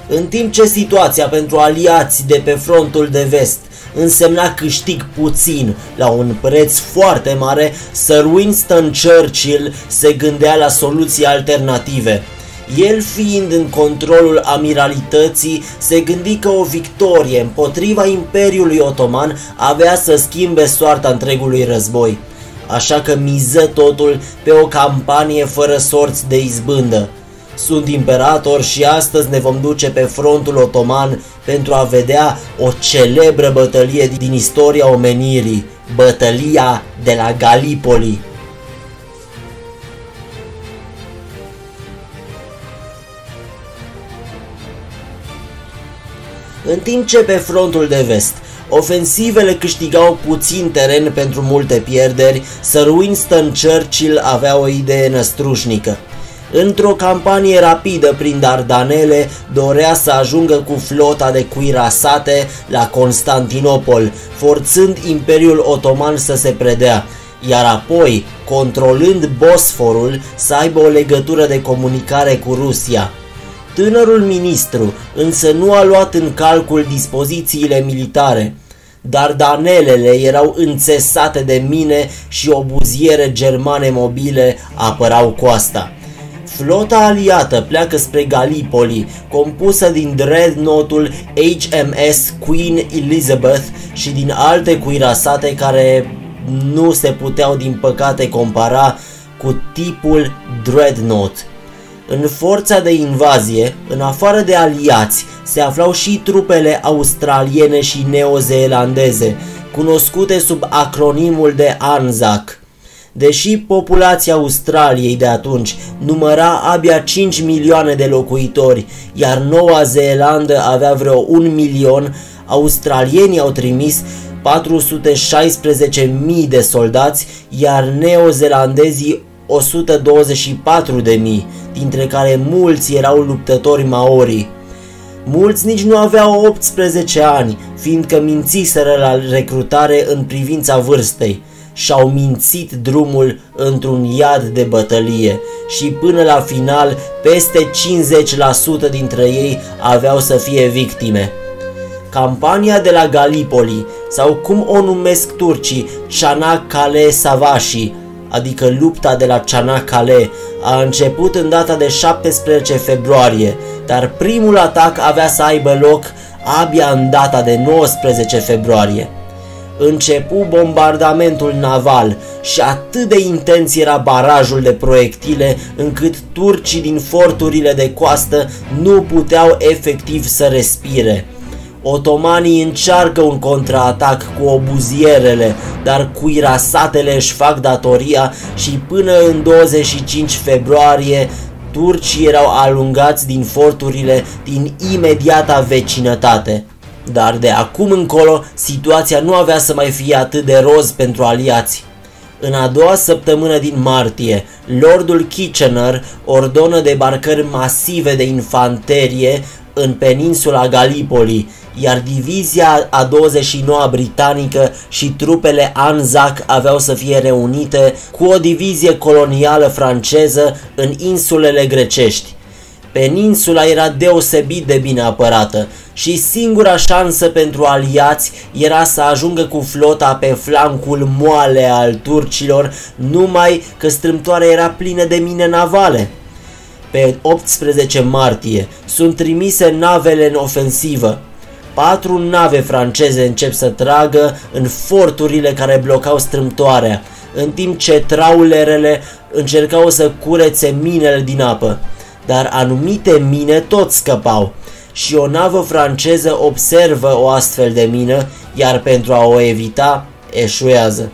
În timp ce situația pentru aliați de pe frontul de vest însemna câștig puțin la un preț foarte mare, Sir Winston Churchill se gândea la soluții alternative. El, fiind în controlul amiralității, se gândi că o victorie împotriva Imperiului Otoman avea să schimbe soarta întregului război. Așa că miză totul pe o campanie fără sorți de izbândă. Sunt imperator și astăzi ne vom duce pe frontul otoman pentru a vedea o celebră bătălie din istoria omenirii, bătălia de la Gallipoli. În timp ce pe frontul de vest ofensivele câștigau puțin teren pentru multe pierderi, Sir Winston Churchill avea o idee năstrușnică. Într-o campanie rapidă prin Dardanele, dorea să ajungă cu flota de cuirasate la Constantinopol, forțând Imperiul Otoman să se predea, iar apoi, controlând Bosforul, să aibă o legătură de comunicare cu Rusia. Tânărul ministru însă nu a luat în calcul dispozițiile militare. Dardanelele erau înțesate de mine și obuziere germane mobile apărau coasta. Flota aliată pleacă spre Gallipoli, compusă din dreadnoughtul HMS Queen Elizabeth și din alte cuirasate care nu se puteau din păcate compara cu tipul dreadnought. În forța de invazie, în afară de aliați, se aflau și trupele australiene și neozeelandeze, cunoscute sub acronimul de ANZAC. Deși populația Australiei de atunci număra abia 5 milioane de locuitori, iar Noua Zeelandă avea vreo 1 milion, australienii au trimis 416.000 de soldați, iar neozeelandezii 124.000, dintre care mulți erau luptători maori. Mulți nici nu aveau 18 ani, fiindcă mințiseră la recrutare în privința vârstei. Și-au mințit drumul într-un iad de bătălie și până la final peste 50% dintre ei aveau să fie victime. Campania de la Gallipoli, sau cum o numesc turcii, Çanakkale Savaşı, adică lupta de la Çanakkale, a început în data de 17 februarie, dar primul atac avea să aibă loc abia în data de 19 februarie. Începu bombardamentul naval și atât de intens era barajul de proiectile încât turcii din forturile de coastă nu puteau efectiv să respire. Otomanii încearcă un contraatac cu obuzierele, dar cuirasatele își fac datoria și până în 25 februarie turcii erau alungați din forturile din imediata vecinătate. Dar de acum încolo, situația nu avea să mai fie atât de roz pentru aliați. În a doua săptămână din martie, Lordul Kitchener ordonă debarcări masive de infanterie în peninsula Gallipoli, iar divizia a 29-a britanică și trupele ANZAC aveau să fie reunite cu o divizie colonială franceză în insulele grecești. Peninsula era deosebit de bine apărată și singura șansă pentru aliați era să ajungă cu flota pe flancul moale al turcilor, numai că strâmtoarea era plină de mine navale. Pe 18 martie sunt trimise navele în ofensivă. 4 nave franceze încep să tragă în forturile care blocau strâmtoarea, în timp ce traulerele încercau să curețe minele din apă. Dar anumite mine tot scăpau și o navă franceză observă o astfel de mină, iar pentru a o evita, eșuează.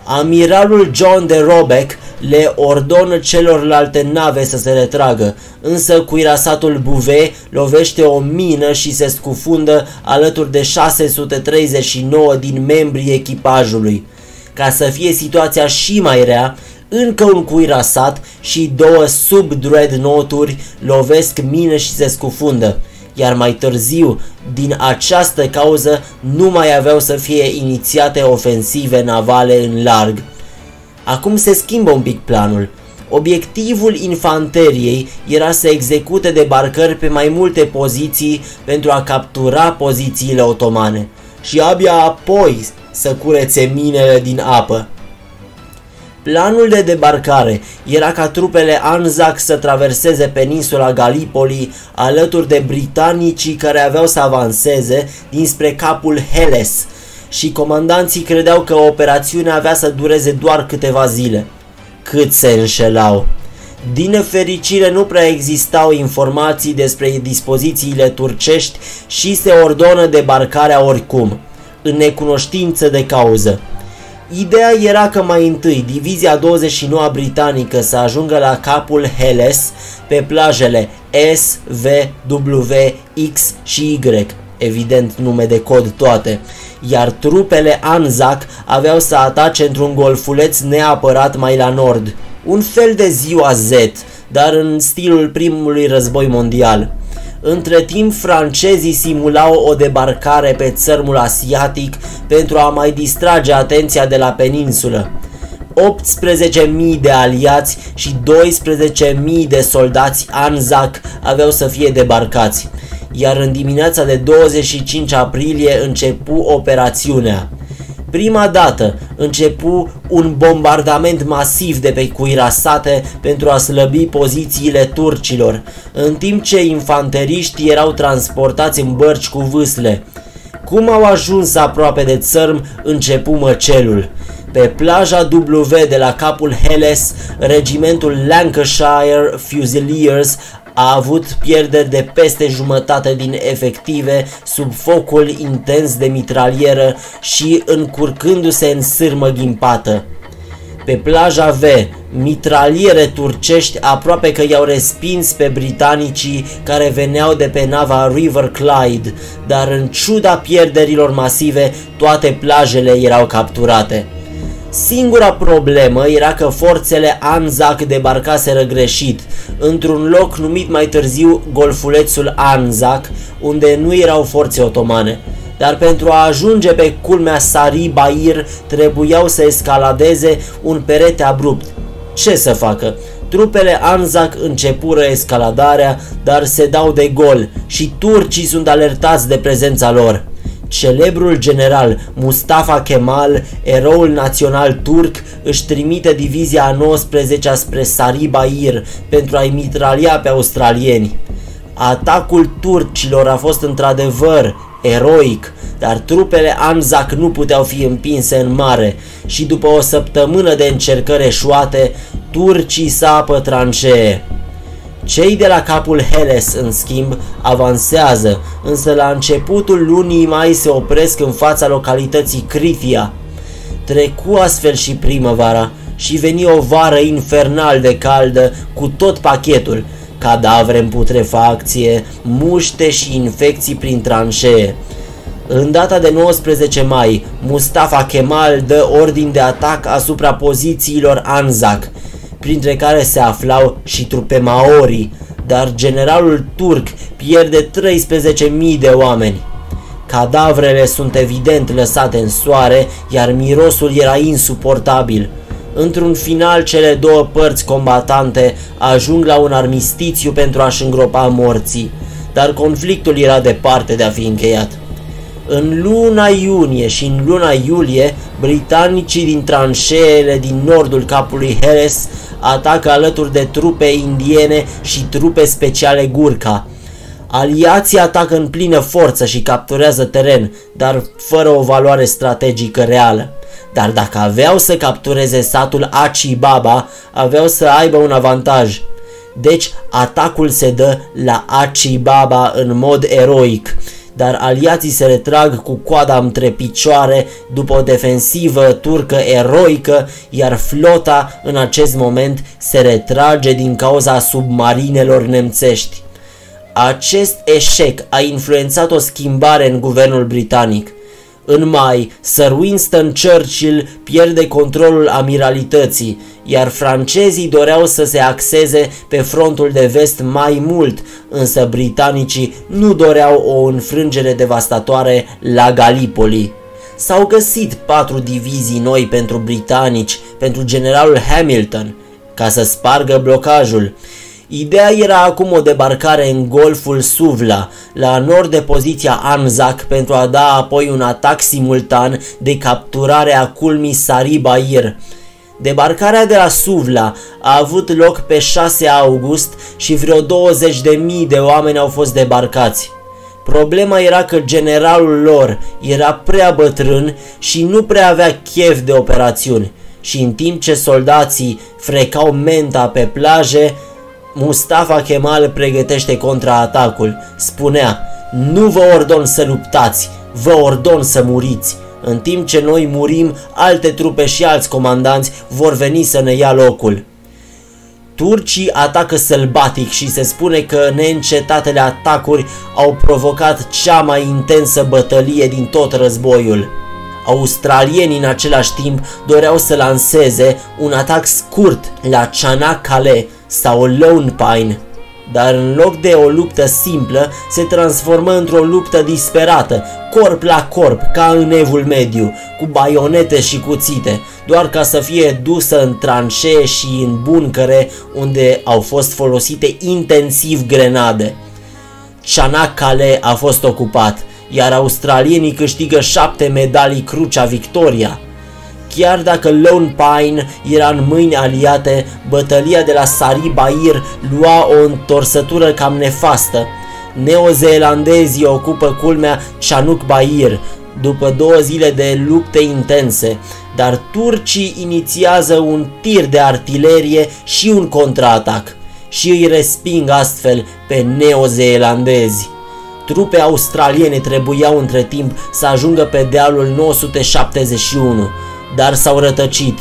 Amiralul John de Robeck le ordonă celorlalte nave să se retragă, însă cuirasatul Bouvet lovește o mină și se scufundă alături de 639 din membrii echipajului. Ca să fie situația și mai rea, încă un cuirasat și 2 sub-dreadnought-uri lovesc mine și se scufundă, iar mai târziu, din această cauză, nu mai aveau să fie inițiate ofensive navale în larg. Acum se schimbă un pic planul. Obiectivul infanteriei era să execute debarcări pe mai multe poziții pentru a captura pozițiile otomane și abia apoi să curețe minele din apă. Planul de debarcare era ca trupele Anzac să traverseze peninsula Gallipoli alături de britanicii care aveau să avanseze dinspre capul Helles și comandanții credeau că operațiunea avea să dureze doar câteva zile. Cât se înșelau! Din nefericire nu prea existau informații despre dispozițiile turcești și se ordonă debarcarea oricum, în necunoștință de cauză. Ideea era că mai întâi divizia 29 britanică să ajungă la capul Helles pe plajele S, V, W, X și Y, evident nume de cod toate, iar trupele Anzac aveau să atace într-un golfuleț neapărat mai la nord, un fel de ziua Z, dar în stilul primului război mondial. Între timp, francezii simulau o debarcare pe țărmul asiatic pentru a mai distrage atenția de la peninsulă. 18.000 de aliați și 12.000 de soldați Anzac aveau să fie debarcați, iar în dimineața de 25 aprilie începu operațiunea. Prima dată începu un bombardament masiv de pe cuirasate pentru a slăbi pozițiile turcilor, în timp ce infanteriștii erau transportați în bărci cu vâsle. Cum au ajuns aproape de țărm, începu măcelul. Pe plaja W de la capul Helles, regimentul Lancashire Fusiliers a avut pierderi de peste jumătate din efective sub focul intens de mitralieră și încurcându-se în sârmă ghimpată. Pe plaja V, mitraliere turcești aproape că i-au respins pe britanicii care veneau de pe nava River Clyde, dar în ciuda pierderilor masive, toate plajele erau capturate. Singura problemă era că forțele Anzac debarcaseră greșit, într-un loc numit mai târziu golfulețul Anzac, unde nu erau forțe otomane. Dar pentru a ajunge pe culmea Sari Bair trebuiau să escaladeze un perete abrupt. Ce să facă? Trupele Anzac începură escaladarea, dar se dau de gol și turcii sunt alertați de prezența lor. Celebrul general Mustafa Kemal, eroul național turc, își trimite divizia a 19-a spre Sari Bair pentru a-i mitralia pe australieni. Atacul turcilor a fost într-adevăr eroic, dar trupele Anzac nu puteau fi împinse în mare și după o săptămână de încercări eșuate, turcii sapă tranșee. Cei de la capul Helles, în schimb, avansează, însă la începutul lunii mai se opresc în fața localității Krithia. Trecu astfel și primăvara și veni o vară infernal de caldă cu tot pachetul, cadavre în putrefacție, muște și infecții prin tranșee. În data de 19 mai, Mustafa Kemal dă ordin de atac asupra pozițiilor Anzac, printre care se aflau și trupe Maori, dar generalul turc pierde 13.000 de oameni. Cadavrele sunt evident lăsate în soare, iar mirosul era insuportabil. Într-un final, cele două părți combatante ajung la un armistițiu pentru a-și îngropa morții, dar conflictul era departe de a fi încheiat. În luna iunie și în luna iulie, britanicii din tranșeele din nordul capului Helles atacă alături de trupe indiene și trupe speciale Gurkha. Aliații atacă în plină forță și capturează teren, dar fără o valoare strategică reală. Dar dacă aveau să captureze satul Achi Baba, aveau să aibă un avantaj. Deci atacul se dă la Achi Baba în mod eroic, dar aliații se retrag cu coada între picioare după o defensivă turcă eroică, iar flota în acest moment se retrage din cauza submarinelor nemțești. Acest eșec a influențat o schimbare în guvernul britanic. În mai, Sir Winston Churchill pierde controlul amiralității, iar francezii doreau să se axeze pe frontul de vest mai mult, însă britanicii nu doreau o înfrângere devastatoare la Gallipoli. S-au găsit 4 divizii noi pentru britanici, pentru generalul Hamilton. ca să spargă blocajul. Ideea era acum o debarcare în golful Suvla, la nord de poziția Anzac, pentru a da apoi un atac simultan de capturare a culmii Sari Bair. Debarcarea de la Suvla a avut loc pe 6 august și vreo 20.000 de oameni au fost debarcați. Problema era că generalul lor era prea bătrân și nu prea avea chef de operațiuni, și în timp ce soldații frecau menta pe plaje, Mustafa Kemal pregătește contraatacul. Spunea: "Nu vă ordon să luptați, vă ordon să muriți. În timp ce noi murim, alte trupe și alți comandanți vor veni să ne ia locul." Turcii atacă sălbatic și se spune că neîncetatele atacuri au provocat cea mai intensă bătălie din tot războiul. Australienii în același timp doreau să lanseze un atac scurt la Çanakkale sau Lone Pine, dar în loc de o luptă simplă se transformă într-o luptă disperată, corp la corp, ca în Evul Mediu, cu baionete și cuțite, doar ca să fie dusă în tranșee și în buncăre unde au fost folosite intensiv grenade. Çanakkale a fost ocupat, iar australienii câștigă 7 medalii Crucea Victoria. Chiar dacă Lone Pine era în mâini aliate, bătălia de la Sari Bair lua o întorsătură cam nefastă. Neozeelandezii ocupă culmea Chanook Bair după 2 zile de lupte intense, dar turcii inițiază un tir de artilerie și un contraatac și îi resping astfel pe neozeelandezi. Trupe australiene trebuiau între timp să ajungă pe dealul 971, dar s-au rătăcit,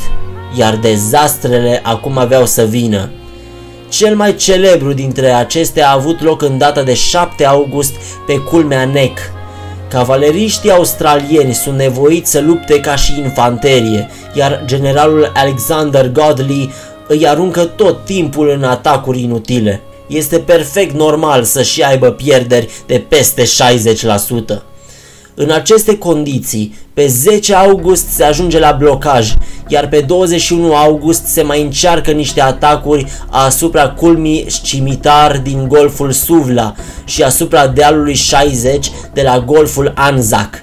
iar dezastrele acum aveau să vină. Cel mai celebru dintre acestea a avut loc în data de 7 august pe culmea Neck. Cavaleriștii australieni sunt nevoiți să lupte ca și infanterie, iar generalul Alexander Godley îi aruncă tot timpul în atacuri inutile. Este perfect normal să-și aibă pierderi de peste 60%. În aceste condiții, pe 10 august se ajunge la blocaj, iar pe 21 august se mai încearcă niște atacuri asupra culmii Scimitar din golful Suvla și asupra dealului 60 de la golful Anzac,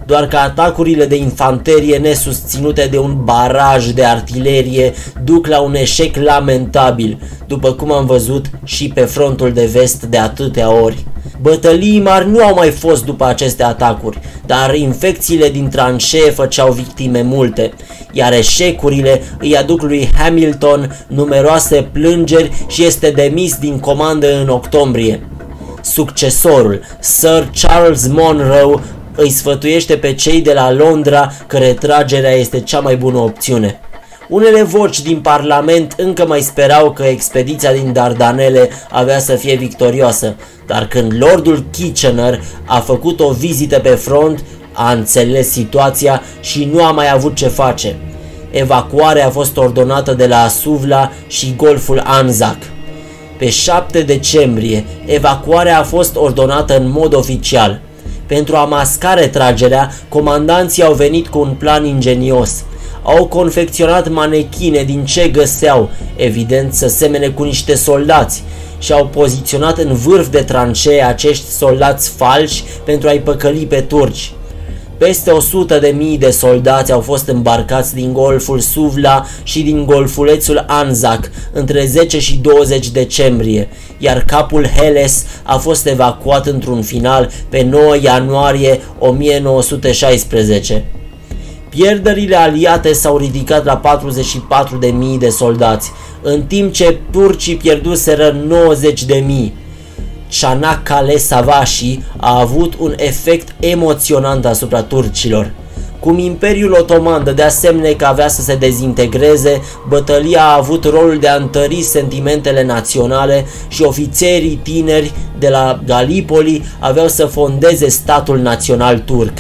doar că atacurile de infanterie nesusținute de un baraj de artilerie duc la un eșec lamentabil, după cum am văzut și pe frontul de vest de atâtea ori. Bătălii mari nu au mai fost după aceste atacuri, dar infecțiile din tranșee făceau victime multe, iar eșecurile îi aduc lui Hamilton numeroase plângeri și este demis din comandă în octombrie. Succesorul, Sir Charles Monro, îi sfătuiește pe cei de la Londra că retragerea este cea mai bună opțiune. Unele voci din Parlament încă mai sperau că expediția din Dardanele avea să fie victorioasă, dar când Lordul Kitchener a făcut o vizită pe front, a înțeles situația și nu a mai avut ce face. Evacuarea a fost ordonată de la Suvla și golful Anzac. Pe 7 decembrie, evacuarea a fost ordonată în mod oficial. Pentru a masca retragerea, comandanții au venit cu un plan ingenios. Au confecționat manechine din ce găseau, evident să semene cu niște soldați, și au poziționat în vârf de tranșee acești soldați falși pentru a-i păcăli pe turci. Peste 100.000 de soldați au fost îmbarcați din golful Suvla și din golfulețul Anzac între 10 și 20 decembrie, iar capul Helles a fost evacuat într-un final pe 9 ianuarie 1916. Pierderile aliate s-au ridicat la 44.000 de soldați, în timp ce turcii pierduseră 90.000. Çanakkale Savaşı a avut un efect emoționant asupra turcilor. Cum Imperiul Otoman dădea semne că avea să se dezintegreze, bătălia a avut rolul de a întări sentimentele naționale și ofițerii tineri de la Gallipoli aveau să fondeze statul național turc.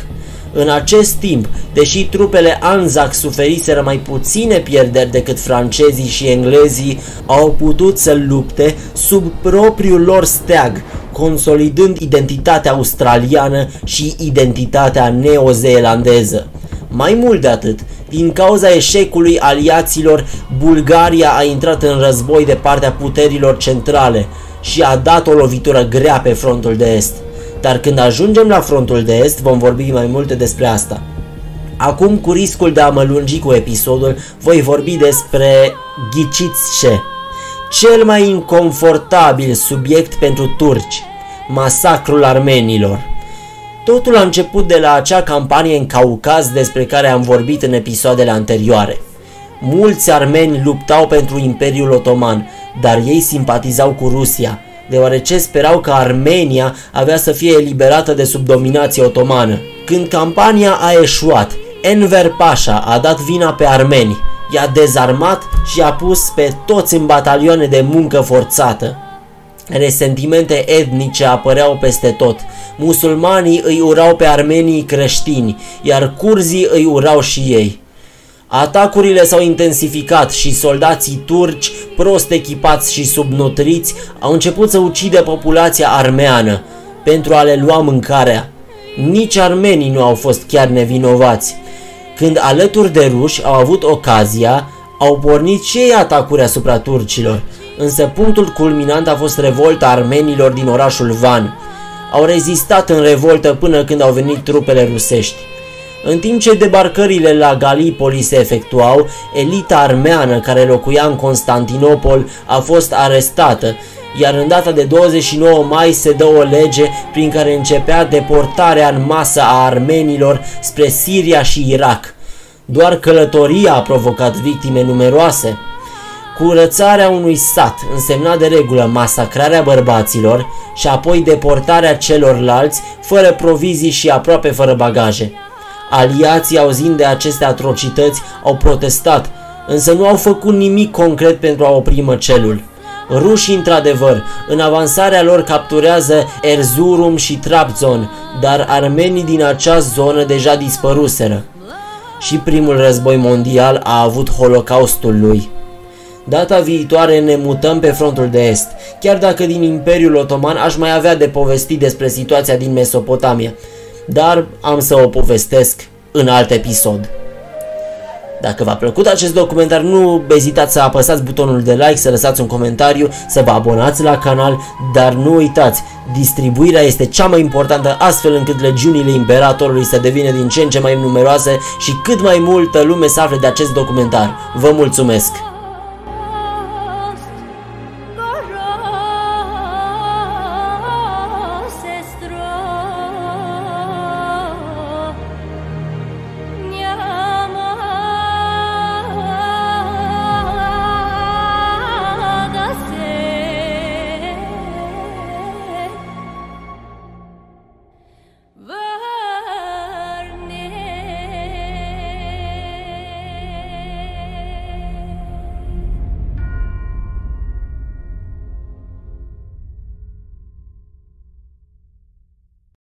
În acest timp, deși trupele Anzac suferiseră mai puține pierderi decât francezii și englezii, au putut să lupte sub propriul lor steag, consolidând identitatea australiană și identitatea neozeelandeză. Mai mult de atât, din cauza eșecului aliaților, Bulgaria a intrat în război de partea puterilor centrale și a dat o lovitură grea pe frontul de est. Dar când ajungem la frontul de est, vom vorbi mai multe despre asta. Acum, cu riscul de a mă lungi cu episodul, voi vorbi despre, ghiciți ce, cel mai inconfortabil subiect pentru turci, masacrul armenilor. Totul a început de la acea campanie în Caucaz despre care am vorbit în episoadele anterioare. Mulți armeni luptau pentru Imperiul Otoman, dar ei simpatizau cu Rusia, deoarece sperau că Armenia avea să fie eliberată de sub dominație otomană. Când campania a eșuat, Enver Pașa a dat vina pe armeni, i-a dezarmat și a pus pe toți în batalioane de muncă forțată. Resentimente etnice apăreau peste tot. Musulmanii îi urau pe armenii creștini, iar curzii îi urau și ei. Atacurile s-au intensificat și soldații turci, prost echipați și subnutriți, au început să ucidă populația armeană pentru a le lua mâncarea. Nici armenii nu au fost chiar nevinovați. Când alături de ruși au avut ocazia, au pornit și ei atacuri asupra turcilor, însă punctul culminant a fost revolta armenilor din orașul Van. Au rezistat în revoltă până când au venit trupele rusești. În timp ce debarcările la Galipoli se efectuau, elita armeană care locuia în Constantinopol a fost arestată, iar în data de 29 mai se dă o lege prin care începea deportarea în masă a armenilor spre Siria și Irak. Doar călătoria a provocat victime numeroase. Curățarea unui sat însemna de regulă masacrarea bărbaților și apoi deportarea celorlalți fără provizii și aproape fără bagaje. Aliații, auzind de aceste atrocități, au protestat, însă nu au făcut nimic concret pentru a opri măcelul. Rușii, într-adevăr, în avansarea lor capturează Erzurum și Trabzon, dar armenii din acea zonă deja dispăruseră. Și primul război mondial a avut holocaustul lui. Data viitoare ne mutăm pe frontul de est, chiar dacă din Imperiul Otoman aș mai avea de povestit despre situația din Mesopotamia, dar am să o povestesc în alt episod. Dacă v-a plăcut acest documentar, nu ezitați să apăsați butonul de like, să lăsați un comentariu, să vă abonați la canal, dar nu uitați, distribuirea este cea mai importantă, astfel încât legiunile Imperatorului să devină din ce în ce mai numeroase și cât mai multă lume să afle de acest documentar. Vă mulțumesc!